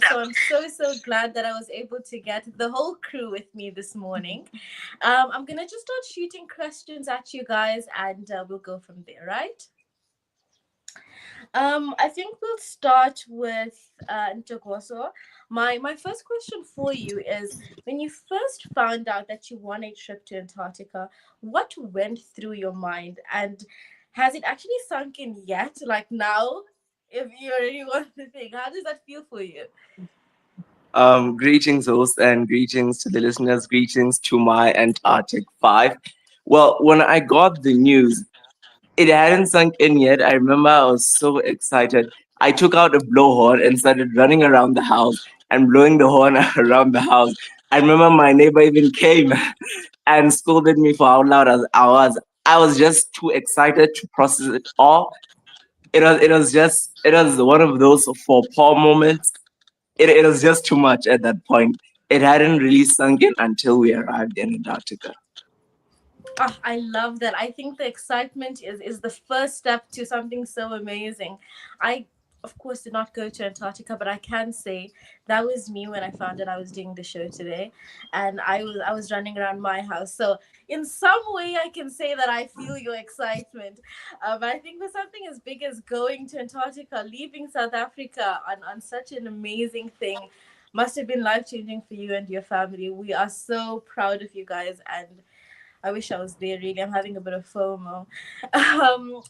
And so I'm so glad that I was able to get the whole crew with me this morning. I'm going to just start shooting questions at you guys and we'll go from there, right? I think we'll start with Ntokozo. My first question for you is when you first found out that you won a trip to Antarctica, what went through your mind? And has it actually sunk in yet? Like now, if you already want to think, how does that feel for you? Greetings, host, and greetings to the listeners. Greetings to my Antarctic 5. Well, when I got the news, it hadn't sunk in yet. I remember I was so excited. I took out a blowhorn and started running around the house and blowing the horn around the house. I remember my neighbor even came and scolded me for how loud I was. I was just too excited to process it all. It was one of those for Paul moments. It was just too much at that point. It hadn't really sunk in until we arrived in Antarctica. Ah, I love that. I think the excitement is the first step to something so amazing. I of course did not go to Antarctica, but I can say that was me when I found out I was doing the show today, and I was running around my house. So in some way, I can say that I feel your excitement. But I think for something as big as going to Antarctica, leaving South Africa on such an amazing thing, must have been life changing for you and your family. We are so proud of you guys, and I wish I was there. Really, I'm having a bit of FOMO.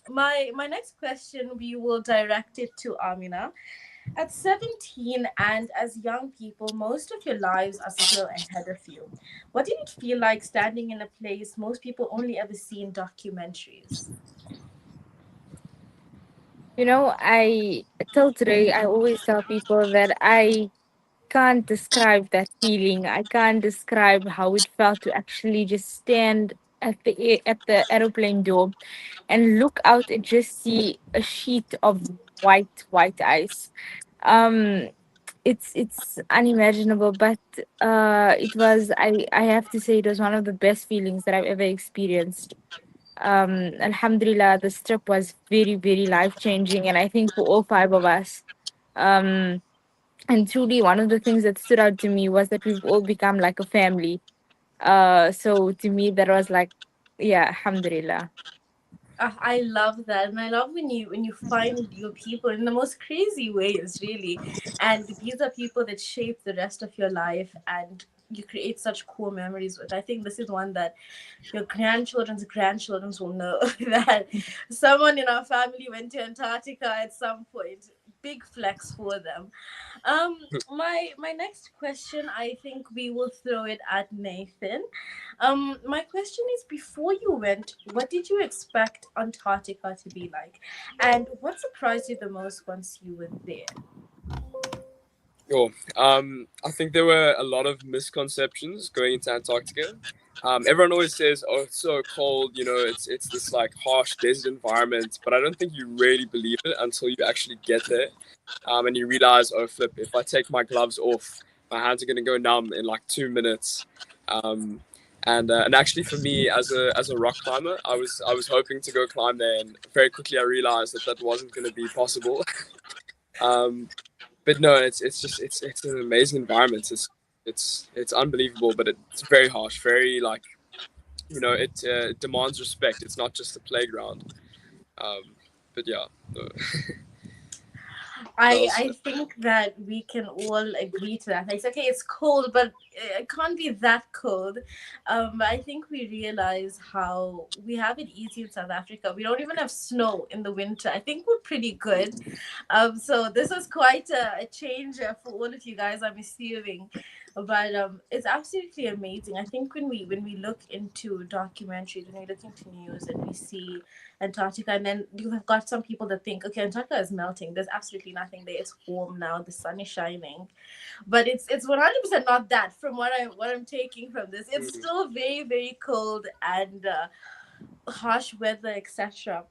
My next question, we will direct it to Amina. At 17 and as young people, most of your lives are still ahead of you. What did it feel like standing in a place most people only ever see in documentaries? I till today I always tell people that I can't describe that feeling. I can't describe how it felt to actually just stand at the aeroplane door and look out and just see a sheet of white ice. Um, it's unimaginable, but I have to say it was one of the best feelings that I've ever experienced. Alhamdulillah, this trip was very life changing, and I think for all five of us. Um, and truly, one of the things that stood out to me was that we've all become like a family. So to me, that was like, yeah, alhamdulillah. I love that, and I love when you find your people in the most crazy ways, really. And these are people that shape the rest of your life, and you create such cool memories with. I think this is one that your grandchildren's will know that someone in our family went to Antarctica at some point. Big flex for them. My next question, I think we will throw it at Nathan. My question is: before you went, what did you expect Antarctica to be like, and what surprised you the most once you were there? Cool. I think there were a lot of misconceptions going into Antarctica. Everyone always says, "Oh, it's so cold," it's this like harsh desert environment. But I don't think you really believe it until you actually get there, and you realize, "Oh, flip! If I take my gloves off, my hands are gonna go numb in like 2 minutes." Um, and actually, for me, as a rock climber, I was hoping to go climb there, and very quickly I realized that wasn't going to be possible. um, but no, it's an amazing environment. It's unbelievable, but it's very harsh, very like it demands respect. It's not just a playground. Um, but yeah, no, that I was I think that we can all agree to that. It's okay. It's cold, but it can't be that cold. I think we realize how we have it easy in South Africa. We don't even have snow in the winter. I think we're pretty good. So this was quite a change for all of you guys, I'm assuming. But it's absolutely amazing. I think when we look into documentaries, when we look into news, and we see Antarctica, and then you have got some people that think, okay, Antarctica is melting. There's absolutely nothing there. It's warm now. The sun is shining, but it's 100% not that. From what I'm taking from this, it's mm. still very cold and harsh weather, etc.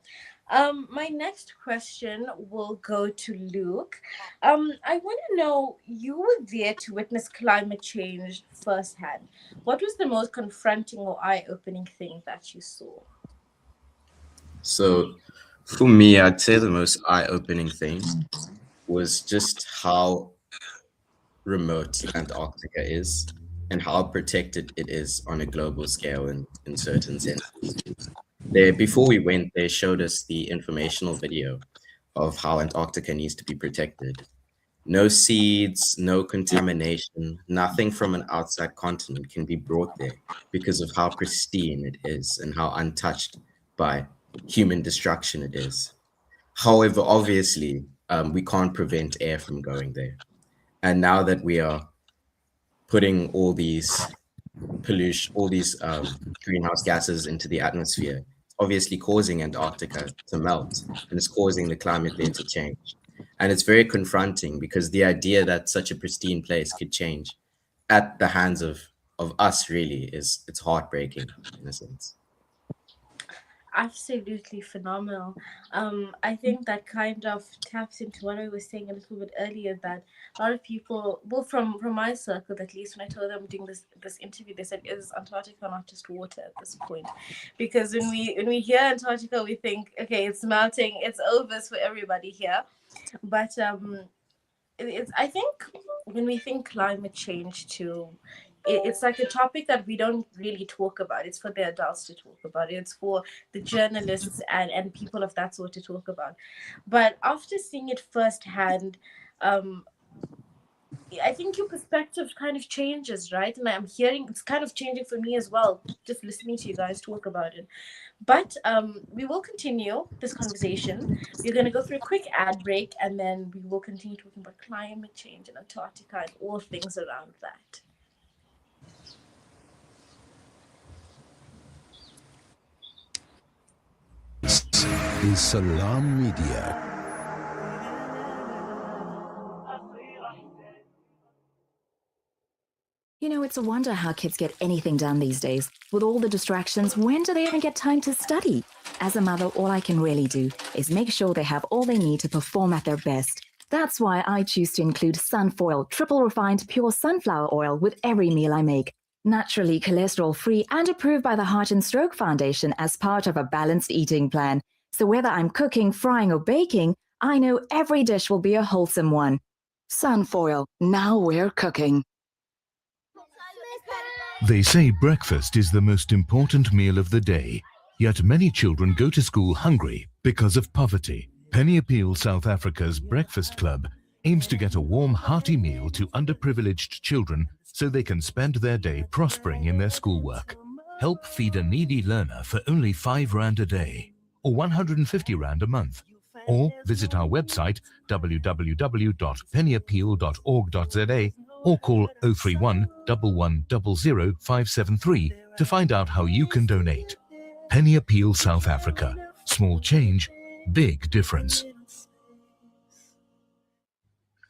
My next question will go to Luke. I want to know, you were there to witness climate change firsthand. What was the most confronting or eye-opening thing that you saw? So for me, I'd say the most eye-opening thing was just how remote Antarctica is and how protected it is on a global scale in certain senses. Before we went, they showed us the informational video of how Antarctica needs to be protected. No seeds, no contamination, nothing from an outside continent can be brought there because of how pristine it is and how untouched by human destruction it is. However, obviously, we can't prevent air from going there. And now that we are putting all these greenhouse gases into the atmosphere, it's obviously causing Antarctica to melt and it's causing the climate there to change. And it's very confronting because the idea that such a pristine place could change at the hands of us really it's heartbreaking in a sense. Absolutely phenomenal. I think that kind of taps into what I was saying a little bit earlier, that a lot of people, well, from my circle at least, when I told them doing this interview, they said, "Is Antarctica not just water at this point?" Because when we hear Antarctica, we think, okay, it's melting, it's over for everybody here. But it's, I think when we think climate change too, it's like a topic that we don't really talk about. It's for the adults to talk about. It's for the journalists and people of that sort to talk about. But after seeing it firsthand, um, I think your perspective kind of changes, right? And I'm hearing it's kind of changing for me as well, just listening to you guys talk about it. But we will continue this conversation. We're going to go through a quick ad break, and then we will continue talking about climate change and Antarctica and all things around that. Is Salam Media. You know, it's a wonder how kids get anything done these days. With all the distractions, when do they even get time to study? As a mother, all I can really do is make sure they have all they need to perform at their best. That's why I choose to include Sunfoil, triple refined pure sunflower oil with every meal I make. Naturally cholesterol-free and approved by the Heart and Stroke Foundation as part of a balanced eating plan. So whether I'm cooking, frying, or baking, I know every dish will be a wholesome one. Sunfoil, now we're cooking. They say breakfast is the most important meal of the day, yet many children go to school hungry because of poverty. Penny Appeal South Africa's Breakfast Club aims to get a warm, hearty meal to underprivileged children so they can spend their day prospering in their schoolwork. Help feed a needy learner for only 5 Rand a day, or 150 Rand a month. Or visit our website www.pennyappeal.org.za or call 031 1100 573 to find out how you can donate. Penny Appeal South Africa. Small change, big difference.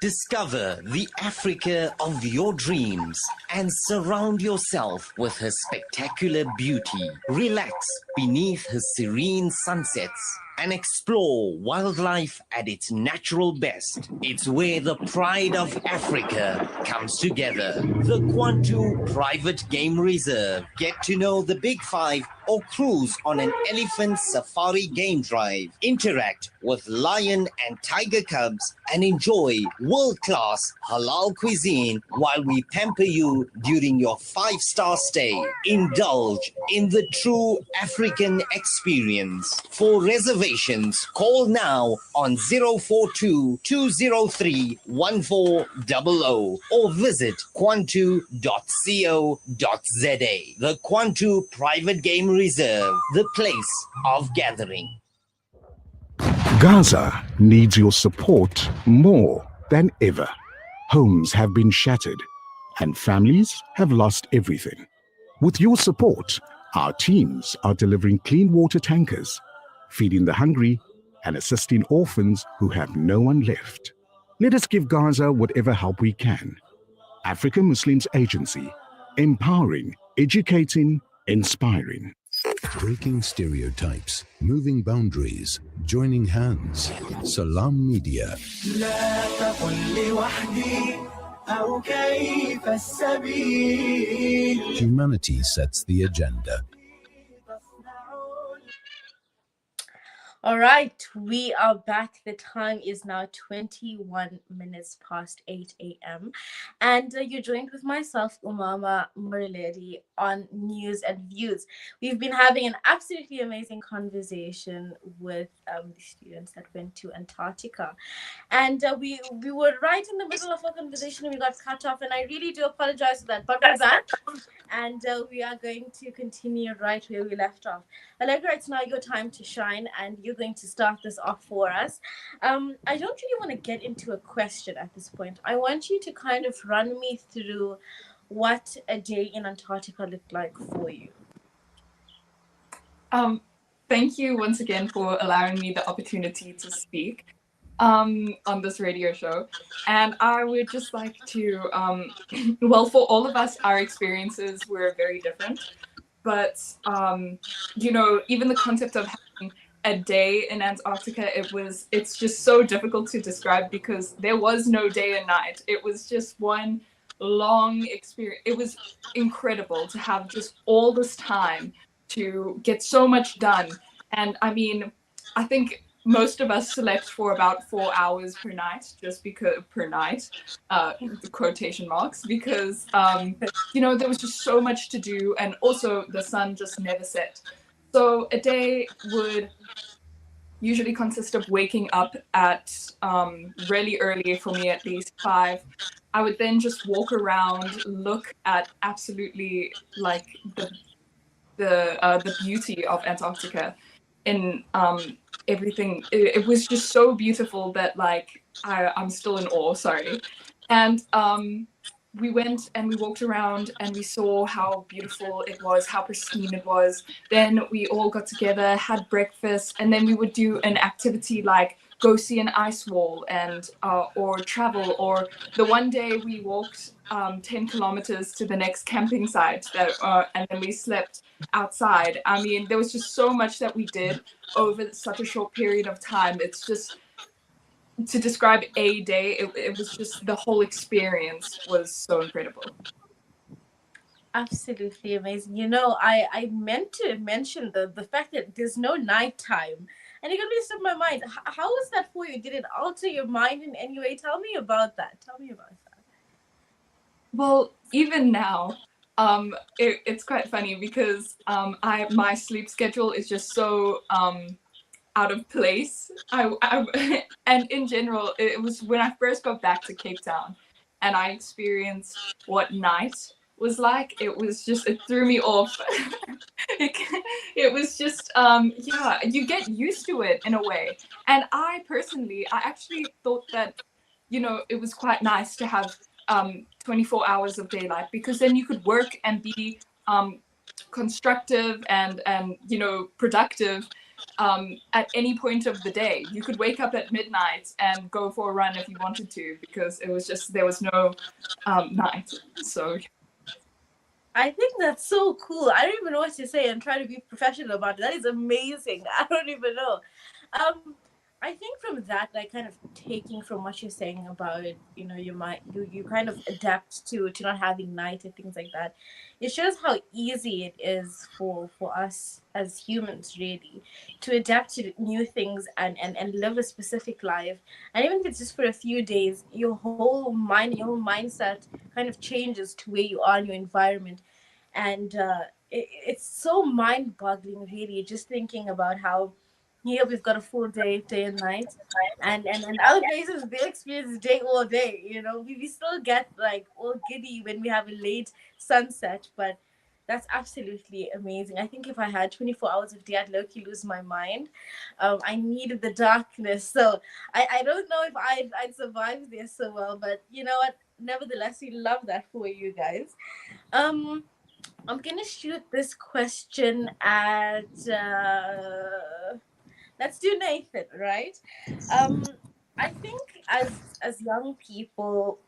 Discover the Africa of your dreams and surround yourself with her spectacular beauty. Relax beneath her serene sunsets and explore wildlife at its natural best. It's where the pride of Africa comes together. The Kwantu Private Game Reserve. Get to know the Big Five or cruise on an elephant safari game drive. Interact with lion and tiger cubs and enjoy world-class halal cuisine while we pamper you during your 5-star stay. Indulge in the true African experience. For reservations, call now on 042 203 1400 or visit kwantu.co.za. The Kwantu Private Game Reserve, the place of gathering. Gaza needs your support more than ever. Homes have been shattered and families have lost everything. With your support, our teams are delivering clean water tankers, feeding the hungry, and assisting orphans who have no one left. Let us give Gaza whatever help we can. African Muslims Agency, empowering, educating, inspiring. Breaking stereotypes, moving boundaries, joining hands. Salam Media. Humanity sets the agenda. All right, we are back. The time is now 21 minutes past 8 a.m. And you're joined with myself, Umama Muriledi, on News and Views. We've been having an absolutely amazing conversation with the students that went to Antarctica. And we were right in the middle of our conversation and we got cut off. And I really do apologize for that. But we're back and we are going to continue right where we left off. Allegra, it's now your time to shine, and you're going to start this off for us. I don't really want to get into a question at this point. I want you to kind of run me through what a day in Antarctica looked like for you. Thank you once again for allowing me the opportunity to speak on this radio show. And I would just like to, well, for all of us, our experiences were very different. But, you know, even the concept of having a day in Antarctica, it's just so difficult to describe because there was no day and night. It was just one long experience. It was incredible to have just all this time to get so much done. And I mean, I think most of us slept for about 4 hours per night, just because per night, the quotation marks, because you know, there was just so much to do, and also the sun just never set. So a day would usually consist of waking up at really early, for me at least 5. I would then just walk around, look at absolutely like the beauty of Antarctica in everything. It was just so beautiful that like I'm still in awe, sorry. And we went and we walked around and we saw how beautiful it was, how pristine it was. Then we all got together, had breakfast, and then we would do an activity like go see an ice wall and or travel. Or the one day we walked 10 kilometers to the next camping site that and then we slept outside. I mean, there was just so much that we did over such a short period of time. It's just, to describe a day, it was just, the whole experience was so incredible. Absolutely amazing. You know, I meant to mention the fact that there's no nighttime. And it completely slipped my mind. How was that for you? Did it alter your mind in any way? Tell me about that. Tell me about that. Well, even now, it's quite funny because my sleep schedule is just so out of place. And in general, it was when I first got back to Cape Town and I experienced what night was like. It threw me off. It was just, yeah, you get used to it in a way. And I actually thought that, you know, it was quite nice to have 24 hours of daylight, because then you could work and be constructive and you know, productive at any point of the day. You could wake up at midnight and go for a run if you wanted to, because it was just, there was no night. So I think that's so cool. I don't even know what to say and try to be professional about it. That is amazing. I don't even know. I think from that, like kind of taking from what you're saying about, you know, you kind of adapt to not having night and things like that. It shows how easy it is for us as humans, really, to adapt to new things and live a specific life. And even if it's just for a few days, your whole mind, your whole mindset kind of changes to where you are in your environment. And it's so mind-boggling, really, just thinking about how here we've got a full day and night, and other places they experience day all day. You know, we still get like all giddy when we have a late sunset, but that's absolutely amazing. I think if I had 24 hours of day, I'd low-key lose my mind. I needed the darkness, so I don't know if I'd survive there so well, but you know what? Nevertheless, we love that for you guys. I'm gonna shoot this question at let's do Nathan, right? I think as young people,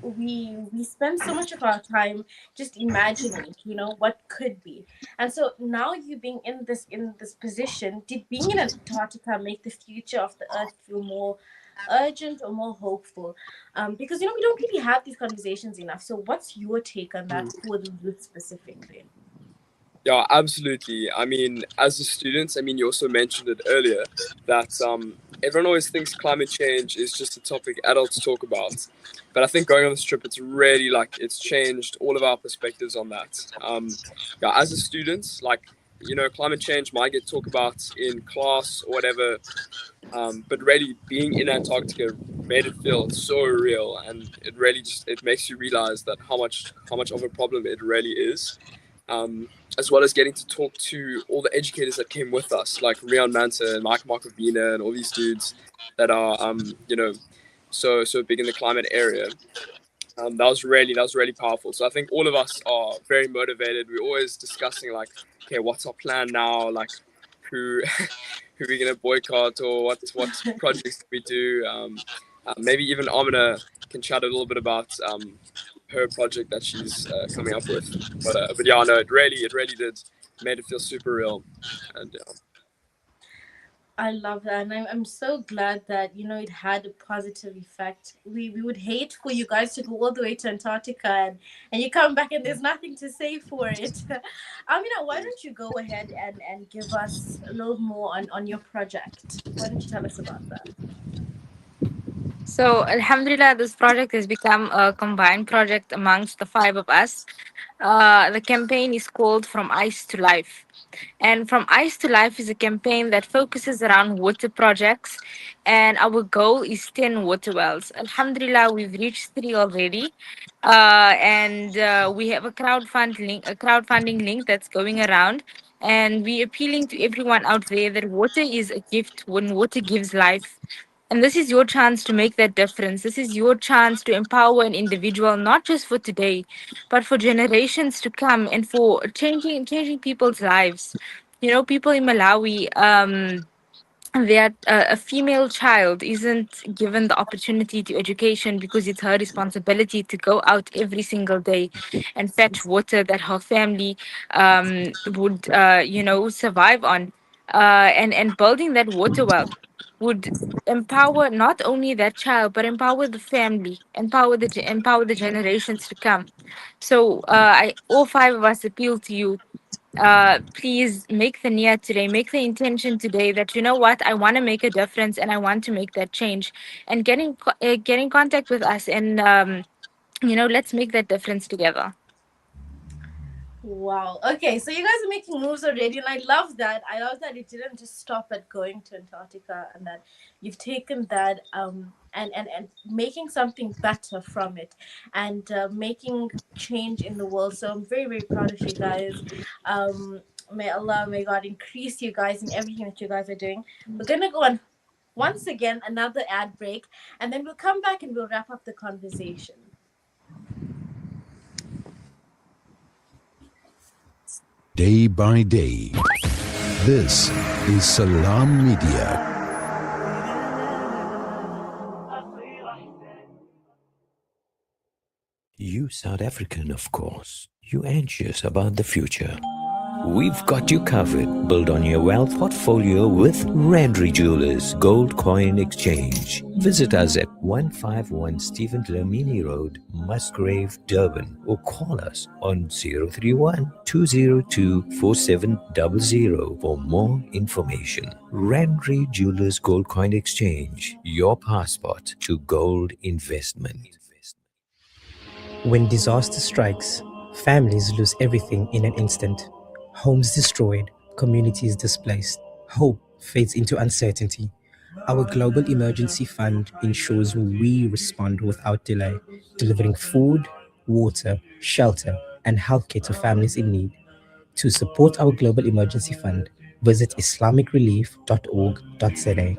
we spend so much of our time just imagining, you know, what could be. And so now you being in this position, did being in Antarctica make the future of the earth feel more urgent or more hopeful? Because you know we don't really have these conversations enough. So what's your take on that for the youth specifically? Yeah, absolutely. I mean, as a student, I mean, you also mentioned it earlier that everyone always thinks climate change is just a topic adults talk about. But I think going on this trip, it's really like it's changed all of our perspectives on that. Yeah, as a student, like, climate change might get talked about in class or whatever, but really being in Antarctica made it feel so real, and it really just it makes you realize that how much of a problem it really is, as well as getting to talk to all the educators that came with us, like Rion Manta and Mike Markovina and all these dudes that are so big in the climate area. That was really powerful. So I think all of us are very motivated. We're always discussing like, okay, what's our plan now? Like, who who we're gonna boycott, or what projects do we do? Maybe even Amina can chat a little bit about her project that she's coming up with. But yeah, no, it really did made it feel super real, and yeah. I love that, and I'm so glad that it had a positive effect. We would hate for you guys to go all the way to Antarctica, and you come back and there's nothing to say for it. Amina, why don't you go ahead and give us a little more on your project? Why don't you tell us about that? So, Alhamdulillah, this project has become a combined project amongst the five of us. The campaign is called From Ice to Life. And From Ice to Life is a campaign that focuses around water projects. And our goal is 10 water wells. Alhamdulillah, we've reached 3 already. And we have a crowdfunding link that's going around. And we're appealing to everyone out there that water is a gift when water gives life. And this is your chance to make that difference. This is your chance to empower an individual, not just for today, but for generations to come, and for changing people's lives. People in Malawi, that a female child isn't given the opportunity to education because it's her responsibility to go out every single day and fetch water that her family would survive on, and building that water well would empower not only that child but empower the family, empower the generations to come. So I all five of us appeal to you, please make the nia today, make the intention today that you know what, I want to make a difference and I want to make that change, and get in contact with us, and let's make that difference together. Wow. Okay, so you guys are making moves already, and I love that. I love that it didn't just stop at going to Antarctica, and that you've taken that and making something better from it, and making change in the world. So I'm very very proud of you guys. May God increase you guys in everything that you guys are doing. We're gonna go on once again another ad break, and then we'll come back and we'll wrap up the conversation. Day by day. This is Salam Media. You South African, of course. You anxious about the future. We've got you covered. Build on your wealth portfolio with Randry Jewelers Gold Coin Exchange. Visit us at 151 Stephen Dlamini Road, Musgrave, Durban, or call us on 031 202 4700 for more information. Randry Jewelers Gold Coin Exchange, your passport to gold investment. When disaster strikes, families lose everything in an instant. Homes destroyed, communities displaced. Hope fades into uncertainty. Our Global Emergency Fund ensures we respond without delay, delivering food, water, shelter, and healthcare to families in need. To support our Global Emergency Fund, visit islamicrelief.org.za.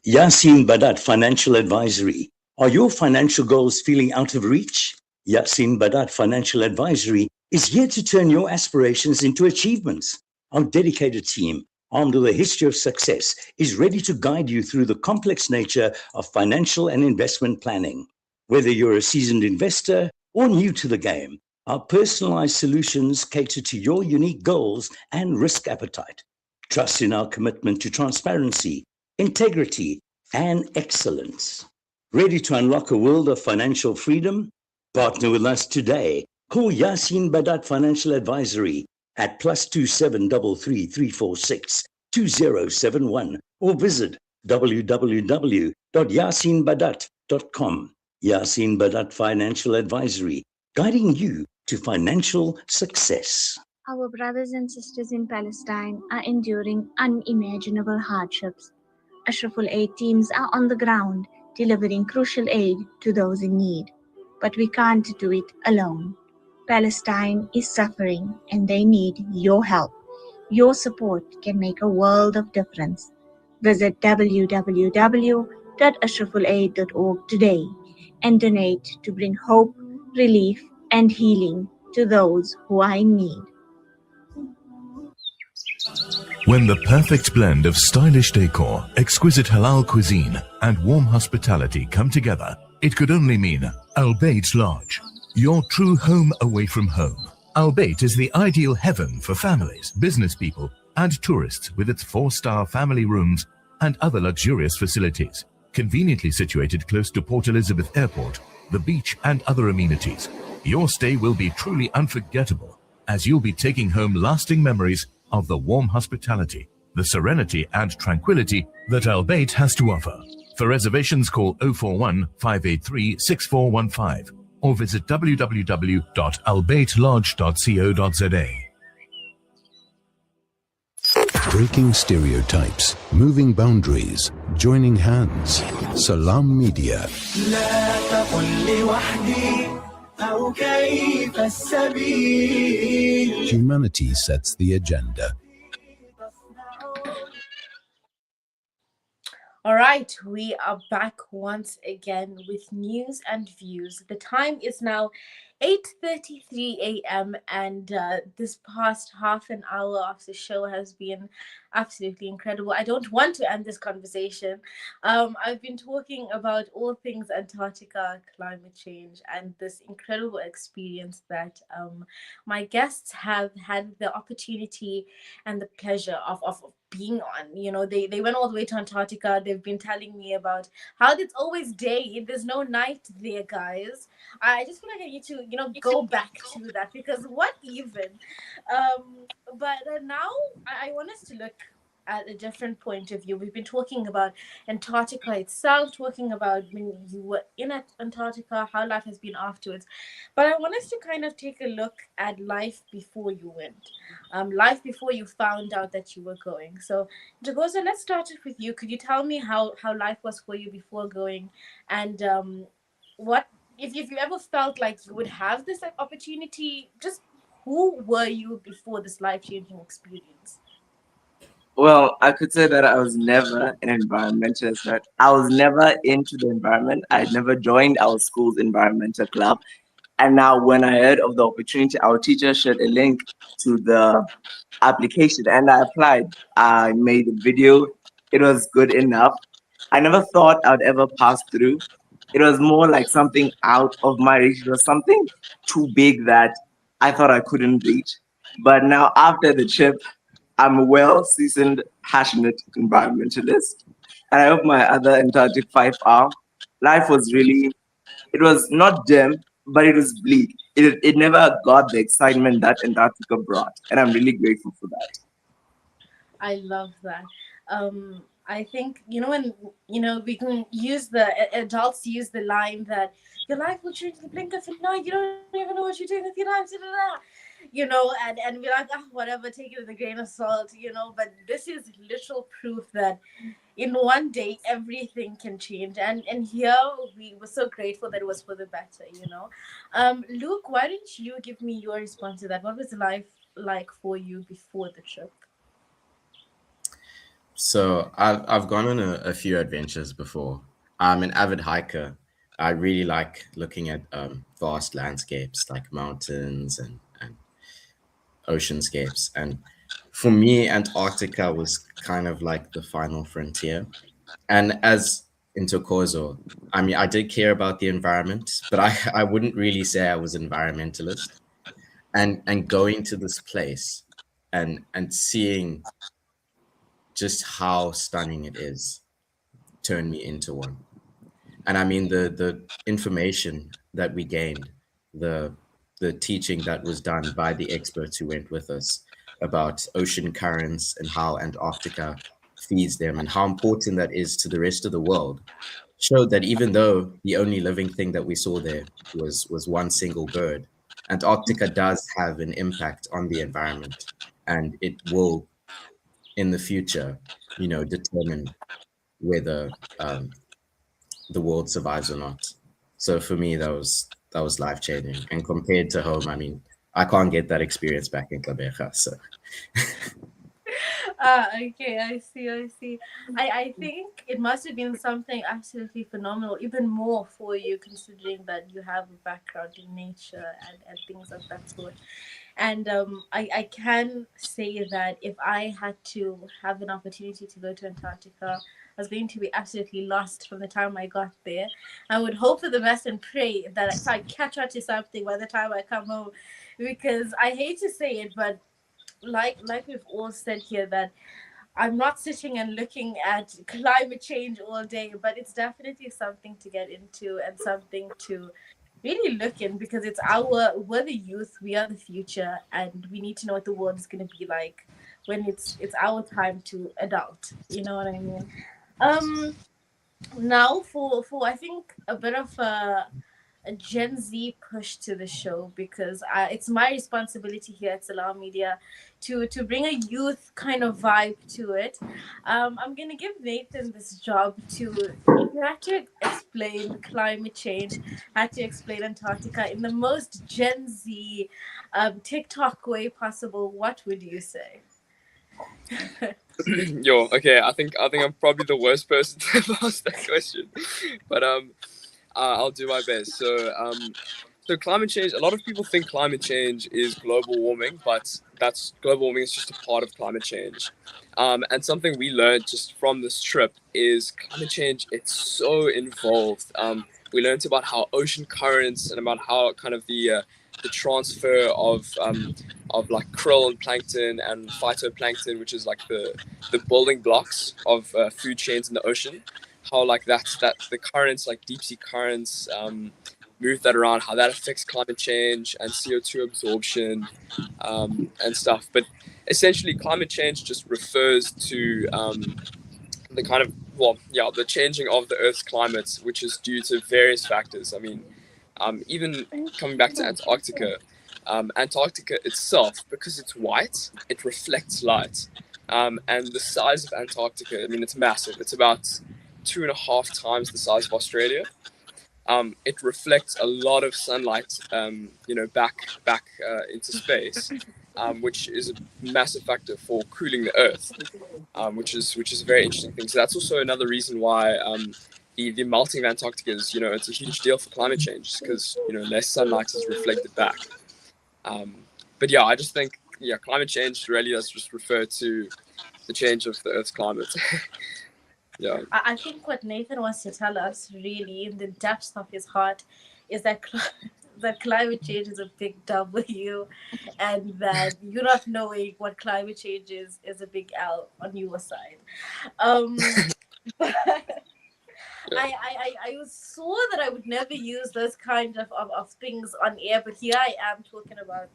Yasin Badat Financial Advisory. Are your financial goals feeling out of reach? Yasin Badat Financial Advisory is here to turn your aspirations into achievements. Our dedicated team, armed with a history of success, is ready to guide you through the complex nature of financial and investment planning. Whether you're a seasoned investor or new to the game, our personalized solutions cater to your unique goals and risk appetite. Trust in our commitment to transparency, integrity, and excellence. Ready to unlock a world of financial freedom? Partner with us today. Call Yasin Badat Financial Advisory at +27333462071 or visit www.yasinbadat.com. Yasin Badat Financial Advisory, guiding you to financial success. Our brothers and sisters in Palestine are enduring unimaginable hardships. Ashraful Aid teams are on the ground delivering crucial aid to those in need. But we can't do it alone. Palestine is suffering and they need your help. Your support can make a world of difference. Visit www.ashrafulaid.org today and donate to bring hope, relief, and healing to those who are in need. When the perfect blend of stylish decor, exquisite halal cuisine, and warm hospitality come together, it could only mean Al Bayt Lodge, your true home away from home. Al Bayt is the ideal heaven for families, business people, and tourists with its 4-star family rooms and other luxurious facilities, conveniently situated close to Port Elizabeth Airport, the beach, and other amenities. Your stay will be truly unforgettable, as you'll be taking home lasting memories of the warm hospitality, the serenity and tranquility that Al Bayt has to offer. For reservations, call 041 583 6415 or visit www.albaytlodge.co.za. Breaking stereotypes, moving boundaries, joining hands. Salam Media. Humanity sets the agenda. All right, we are back once again with news and views. The time is now 8:33 a.m. and this past half an hour of the show has been absolutely incredible. I don't want to end this conversation. I've been talking about all things Antarctica, climate change, and this incredible experience that my guests have had the opportunity and the pleasure of being on. You know, they went all the way to Antarctica. They've been telling me about how it's always day, there's no night there, guys. I just feel like I need to, go back to that, because what even? But now I want us to look at a different point of view. We've been talking about Antarctica itself, talking about when you were in Antarctica, how life has been afterwards. But I want us to kind of take a look at life before you went, life before you found out that you were going. So, Jagoza, let's start it with you. Could you tell me how life was for you before going, and what if you ever felt like you would have this opportunity? Just who were you before this life-changing experience? Well, I could say that I was never an environmentalist, right? I was never into the environment. I'd never joined our school's environmental club. And now, when I heard of the opportunity, our teacher shared a link to the application and I applied. I made a video. It was good enough. I never thought I'd ever pass through. It was more like something out of my reach. It was something too big that I thought I couldn't reach. But now, after the trip, I'm a well seasoned, passionate environmentalist. And I hope my other Antarctic 5R life was really, it was not dim, but it was bleak. It never got the excitement that Antarctica brought. And I'm really grateful for that. I love that. I think when we can use the adults use the line that your life will change in the blink of an eye. You don't even know what you're doing with your life, and we're like, whatever, take it with a grain of salt, But this is literal proof that in one day everything can change, and here we were so grateful that it was for the better. Luke, why don't you give me your response to that? What was life like for you before the trip? So I've gone on a few adventures before. I'm an avid hiker. I really like looking at vast landscapes like mountains and oceanscapes. And for me, Antarctica was kind of like the final frontier. And as Intokozo, I mean, I did care about the environment, but I wouldn't really say I was an environmentalist. And going to this place and seeing just how stunning it is turned me into one. And I mean the information that we gained, the the teaching that was done by the experts who went with us about ocean currents and how Antarctica feeds them and how important that is to the rest of the world showed that even though the only living thing that we saw there was one single bird, Antarctica does have an impact on the environment, and it will, in the future, determine whether the world survives or not. So for me, that was life changing. And compared to home, I mean, I can't get that experience back in Klabeja. So Okay, I see, I see. I think it must have been something absolutely phenomenal, even more for you, considering that you have a background in nature and things of that sort. And I can say that if I had to have an opportunity to go to Antarctica, I was going to be absolutely lost from the time I got there. I would hope for the best and pray that if I catch on to something by the time I come home, because I hate to say it, but like we've all said here, that I'm not sitting and looking at climate change all day, but it's definitely something to get into and something to really look in, because we're the youth, we are the future, and we need to know what the world is going to be like when it's our time to adult. You know what I mean? Um, Now for I think a bit of a Gen Z push to the show, because it's my responsibility here at Salam Media to bring a youth kind of vibe to it. I'm gonna give Nathan this job to, if you had to explain climate change, had to explain Antarctica in the most Gen Z TikTok way possible, what would you say? Yo, okay, I think I'm probably the worst person to ask that question, but I'll do my best. So climate change. A lot of people think climate change is global warming, but that's global warming is just a part of climate change. And something we learned just from this trip is climate change. It's so involved. We learned about how ocean currents and about how kind of the transfer of like krill and plankton and phytoplankton, which is like the building blocks of food chains in the ocean. How like that the currents, like deep sea currents, move that around, how that affects climate change and CO2 absorption, and stuff. But essentially, climate change just refers to the kind of, well, yeah, the changing of the Earth's climate, which is due to various factors. I mean, even coming back to Antarctica, Antarctica itself, because it's white, it reflects light. And the size of Antarctica, I mean, it's massive. It's about 2.5 times the size of Australia. It reflects a lot of sunlight, back into space, which is a massive factor for cooling the Earth, which is a very interesting thing. So that's also another reason why the melting of Antarctica is, it's a huge deal for climate change, because less sunlight is reflected back. But yeah, I just think climate change really does just refer to the change of the Earth's climate. Yeah. I think what Nathan wants to tell us, really, in the depths of his heart, is that that climate change is a big W, and that you not knowing what climate change is a big L on your side. Um, but I swore that I would never use those kind of things on air, but here I am talking about.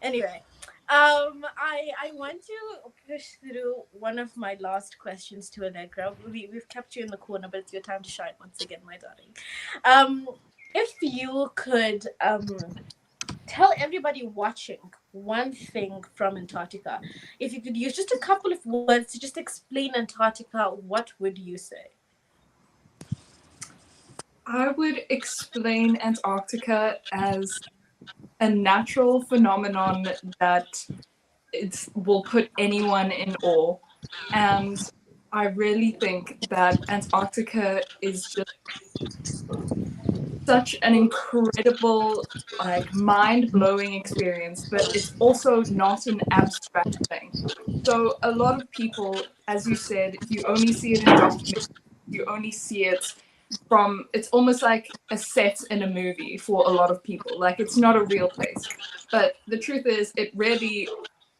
Anyway, I want to push through one of my last questions to Allegra. We've kept you in the corner, but it's your time to shine once again, my darling. If you could tell everybody watching one thing from Antarctica, if you could use just a couple of words to just explain Antarctica, what would you say? I would explain Antarctica as a natural phenomenon that will put anyone in awe. And I really think that Antarctica is just such an incredible, like, mind-blowing experience, but it's also not an abstract thing. So a lot of people, as you said, you only see it in documentaries, you only see it from, it's almost like a set in a movie for a lot of people. Like, it's not a real place. But the truth is, it really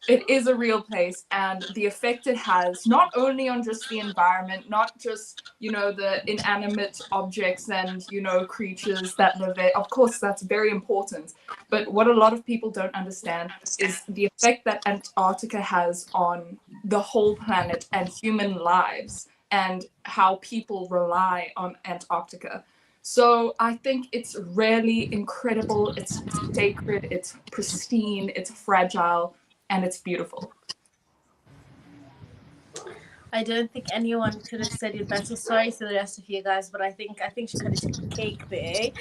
it is a real place, and the effect it has not only on just the environment, not just, you know, the inanimate objects and, you know, creatures that live there. Of course, that's very important. But what a lot of people don't understand is the effect that Antarctica has on the whole planet and human lives, and how people rely on Antarctica. So I think it's really incredible, it's sacred, it's pristine, it's fragile, and it's beautiful. I don't think anyone could have said it better. Sorry to the rest of you guys, but I think she kind of took the cake there.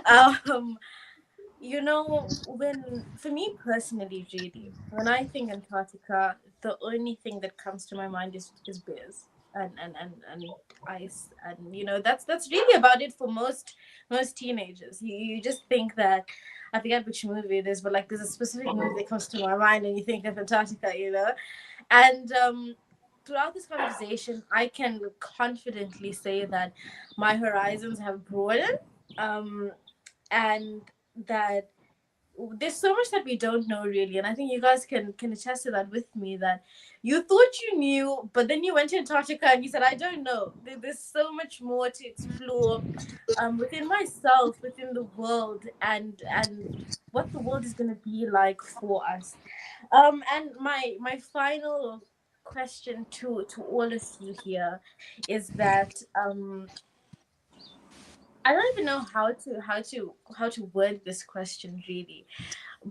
Um, you know, when for me personally, really, when I think Antarctica, the only thing that comes to my mind is bears and ice, and you know that's really about it for most teenagers. You just think that. I forget which movie it is, but like there's a specific movie that comes to my mind, and you think of Antarctica, you know, and throughout this conversation, I can confidently say that my horizons have broadened, um, and that there's so much that we don't know really, and I think you guys can attest to that with me. That you thought you knew, but then you went to Antarctica and you said, "I don't know." There's so much more to explore, within myself, within the world, and what the world is going to be like for us. And my final question to all of you here is that I don't even know how to word this question really,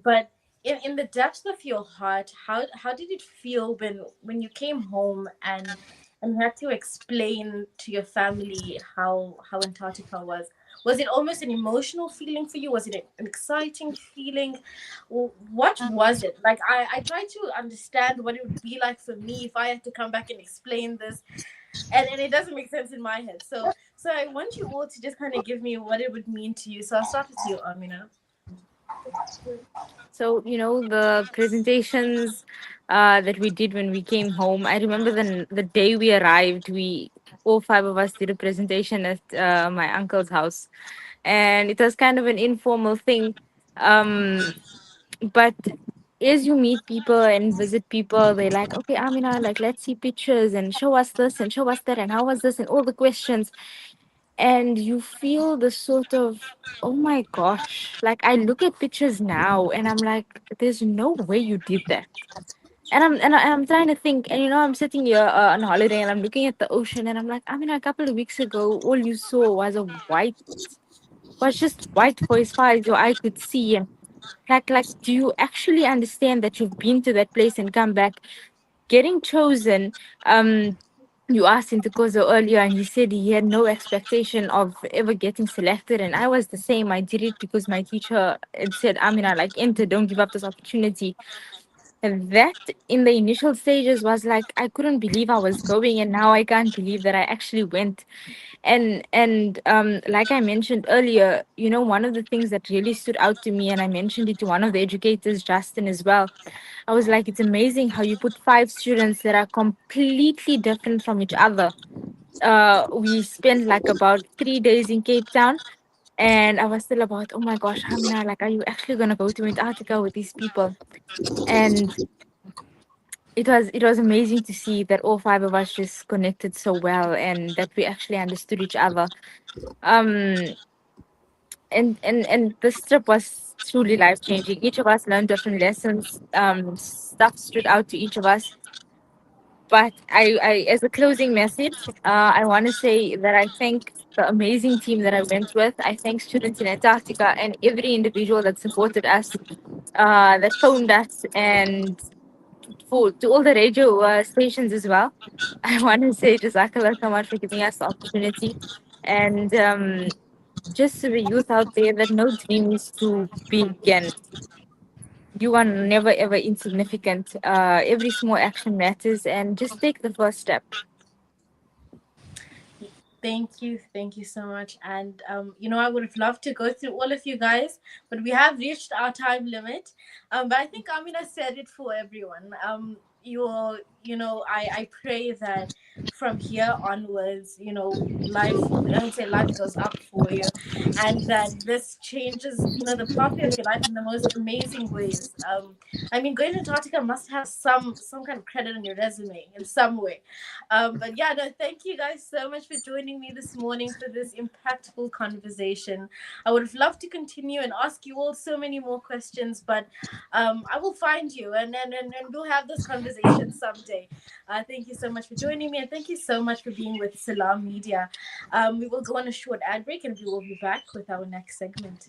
but in the depths of your heart, how did it feel when you came home and you had to explain to your family how Antarctica was? Was it almost an emotional feeling for you? Was it an exciting feeling? What was it like? I try to understand what it would be like for me if I had to come back and explain this, and it doesn't make sense in my head. So I want you all to just kind of give me what it would mean to you. So I'll start with you, Amina. So, you know, the presentations that we did when we came home, I remember the day we arrived, we all five of us did a presentation at my uncle's house. And it was kind of an informal thing. Um, but as you meet people and visit people, they're like, okay, Amina, like, let's see pictures and show us this and show us that and how was this and all the questions. And you feel the sort of, oh my gosh, like I look at pictures now and I'm like, there's no way you did that. And I'm trying to think, and you know, I'm sitting here on holiday and I'm looking at the ocean and I'm like, I mean, a couple of weeks ago, all you saw was just white for as far as your eye could see. And like, do you actually understand that you've been to that place and come back? Getting chosen, you asked Intokozo earlier, and he said he had no expectation of ever getting selected. And I was the same. I did it because my teacher had said, Amina, like, enter, don't give up this opportunity. And that in the initial stages was like, I couldn't believe I was going. And now I can't believe that I actually went. And like I mentioned earlier, you know, one of the things that really stood out to me, and I mentioned it to one of the educators, Justin, as well. I was like, it's amazing how you put five students that are completely different from each other. We spent like about 3 days in Cape Town, and I was still about, oh my gosh, Hamina, like, are you actually gonna go to Antarctica with these people? And it was amazing to see that all five of us just connected so well, and that we actually understood each other. Um, and this trip was truly life changing. Each of us learned different lessons. Stuff stood out to each of us. But I as a closing message, I want to say that I thank the amazing team that I went with. I thank students in Antarctica and every individual that supported us, that phoned us, and to all the radio stations as well. I want to say Jazakallah so much for giving us the opportunity. And just to the youth out there, that no dream is too big and you are never ever insignificant. Every small action matters, and just take the first step. Thank you so much. And you know, I would have loved to go through all of you guys, but we have reached our time limit. But I think Amina said it for everyone. You know, I pray that from here onwards, you know, life, I would say life goes up for you, and that this changes, you know, the pathway of your life in the most amazing ways. I mean, going to Antarctica must have some kind of credit on your resume in some way. But yeah, no, thank you guys so much for joining me this morning for this impactful conversation. I would have loved to continue and ask you all so many more questions, but I will find you, and we'll have this conversation someday. Thank you so much for joining me, and thank you so much for being with Salam Media. We will go on a short ad break, and we will be back with our next segment.